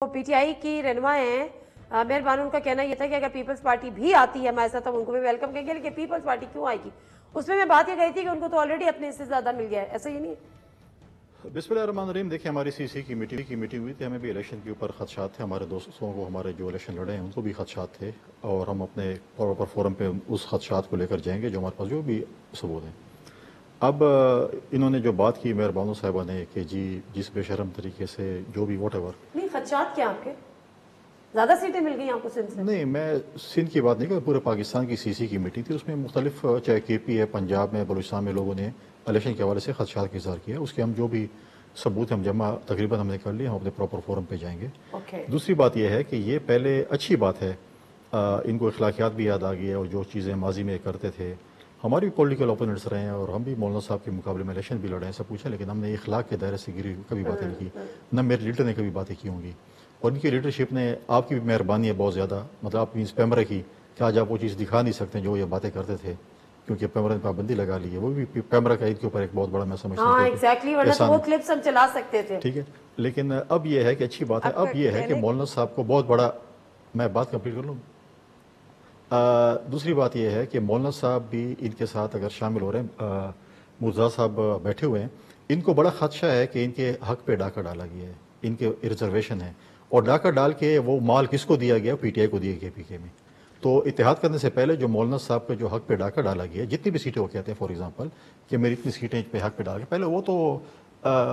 P T I کی رہنما ہیں مہربان، ان کا کہنا یہ تھا کہ اگر پیپلز پارٹی بھی آتی ہے ہمارے ساتھ ہم ان کو بھی ویلکم کریں گے، لیکن پیپلز پارٹی کیوں آئے گی؟ اس میں بات یہ کہی تھی کہ ان کو تو آلریڈی اپنے سے زیادہ مل گیا ہے، ایسا ہی نہیں ہے؟ بسم اللہ الرحمن الرحیم۔ دیکھیں، ہماری سی سی کی میٹنگ ہوئی تھی، ہمیں بھی الیکشن کے اوپر خدشات تھے، ہمارے دوستوں کو، ہمارے جو الیکشن لڑے ہیں ان کو بھی خدشات تھے، اور ہم اپنے پراپر فورم پہ اس خدشات کو لے کر جائیں گے جو ہمارے پاس جو بھی ثبوت ہیں۔ اب انہوں نے جو بات کی مہربانوں صاحبہ نے کہ جی جس بے شرم طریقے سے جو بھی واٹ ایور، نہیں، خدشات کیا آپ کے؟ زیادہ سیٹیں مل گئی آپ کو سندھ سے؟ نہیں، میں سندھ کی بات نہیں کر، پورے پاکستان کی سی سی کی میٹنگ تھی، اس میں مختلف چاہے کے پی ہے، پنجاب میں، بلوچستان میں لوگوں نے الیکشن کے حوالے سے خدشات کا اظہار کیا۔ اس کے ہم جو بھی ثبوت ہم جمع تقریباً ہم نے کر لیے، ہم اپنے پراپر فورم پہ جائیں گے۔ دوسری بات یہ ہے کہ یہ پہلے اچھی بات ہے، ان کو اخلاقیات بھی یاد آ گئی ہے، اور جو چیزیں ماضی میں کرتے تھے، ہماری بھی پولیٹیکل اوپوننٹس رہے ہیں اور ہم بھی مولانا صاحب کے مقابلے میں الیکشن بھی لڑے ہیں، سب پوچھا، لیکن ہم نے اخلاق کے دائرے سے گری کبھی باتیں نہیں کی، نہ میرے لیڈر نے کبھی باتیں کی ہوں گی، اور ان کی لیڈرشپ نے، آپ کی بھی مہربانی ہے بہت زیادہ، مطلب آپ مینس پیمرا کی کہ آج آپ وہ چیز دکھا نہیں سکتے جو یہ باتیں کرتے تھے، کیونکہ پیمرا نے پابندی لگا لی ہے، وہ بھی پیمرا کا عید کے اوپر ایک بہت بڑا میں سمجھتا ہوں۔ ہاں ایگزیکٹلی، ورنہ تو وہ کلپس ہم چلا سکتے تھے۔ ٹھیک ہے، لیکن اب یہ ہے کہ اچھی بات ہے، اب یہ ہے کہ مولانا صاحب کو بہت بڑا، میں بات کمپلیٹ کر لوں۔ دوسری بات یہ ہے کہ مولانا صاحب بھی ان کے ساتھ اگر شامل ہو رہے ہیں، مرزا صاحب بیٹھے ہوئے ہیں، ان کو بڑا خدشہ ہے کہ ان کے حق پہ ڈاکہ ڈالا گیا ہے، ان کے ریزرویشن ہے، اور ڈاکہ ڈال کے وہ مال کس کو دیا گیا؟ پی ٹی آئی کو دیا گیا، پی کے میں۔ تو اتحاد کرنے سے پہلے جو مولانا صاحب کا جو حق پہ ڈاکہ ڈالا گیا ہے، جتنی بھی سیٹیں وہ کہتے ہیں، فار ایگزامپل کہ میری اتنی سیٹیں پہ حق پہ ڈال کے، پہلے وہ تو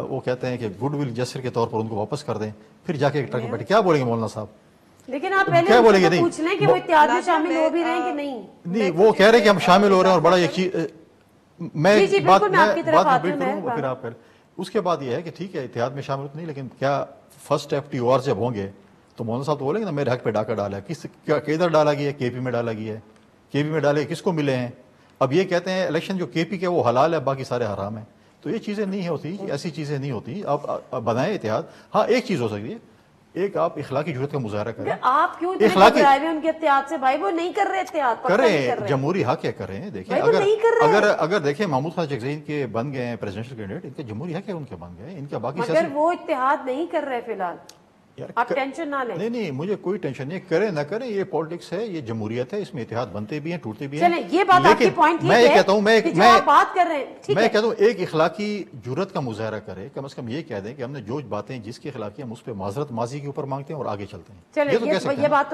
وہ کہتے ہیں کہ گڈ ول جسر کے طور پر ان کو واپس کر دیں، پھر جا کے ٹرک میں بیٹھے، کیا بولیں گے مولانا صاحب؟ لیکن آپ پہلے ان سے پوچھ لیں کہ وہ اتحاد میں شامل ہو بھی رہے ہیں کہ نہیں؟ نہیں، وہ کہہ رہے ہیں کہ ہم شامل ہو رہے ہیں، اور بڑا ایک چیز میں بات کمپلیٹ کروں، پھر آپ اس کے بعد یہ ہے کہ ٹھیک ہے اتحاد میں شامل ہوتے نہیں، لیکن کیا first F T O R جب ہوں گے تو مولانا صاحب تو بولیں گے نا میرے حق پہ ڈاکہ ڈالا ہے، کدھر ڈالا گیا ہے؟ کے پی میں ڈالا گیا ہے، کے پی میں ڈالے کس کو ملے ہیں؟ اب یہ کہتے ہیں الیکشن جو کے پی کے وہ حلال ہے، باقی سارے حرام ہیں، تو یہ چیزیں نہیں ہوتی، ایسی چیزیں نہیں ہوتی۔ آپ بنائیں اتحاد، ہاں ایک چیز ہو سکتی ہے، ایک آپ اخلاقی جرات کا مظاہرہ کریں۔ آپ کیوں اتنے گھبرائے ہوئے ان کے اتحاد سے؟ بھائی وہ نہیں کر رہے اتحاد، کریں، جمہوری حق ہے، کریں۔ دیکھیں اگر دیکھیں محمود خان چکزئی ان کے بن گئے ہیں پریزیڈنشل کینڈیڈیٹ، ان کے جمہوری حق ہے، ان کے بن گئے، ان کا باقی مگر وہ اتحاد نہیں کر رہے فی الحال، آپ ٹینشن نہ لیں۔ نہیں، مجھے کوئی ٹینشن نہیں، کریں نہ کریں، یہ پالیٹکس ہے، یہ جمہوریت ہے، اس میں اتحاد بنتے بھی ہیں، ٹوٹتے بھی ہیں۔ چلیں، یہ بات آپ کی پوائنٹ میں کہتا ہوں، میں بات کر رہے ہیں، میں کہتا ہوں ایک اخلاقی جرات کا مظاہرہ کرے، کم از کم یہ کہہ دیں کہ ہم نے جو باتیں جس کے خلاف کی ہم اس پہ معذرت ماضی کے اوپر مانگتے ہیں اور آگے چلتے ہیں۔ چلیں، یہ بات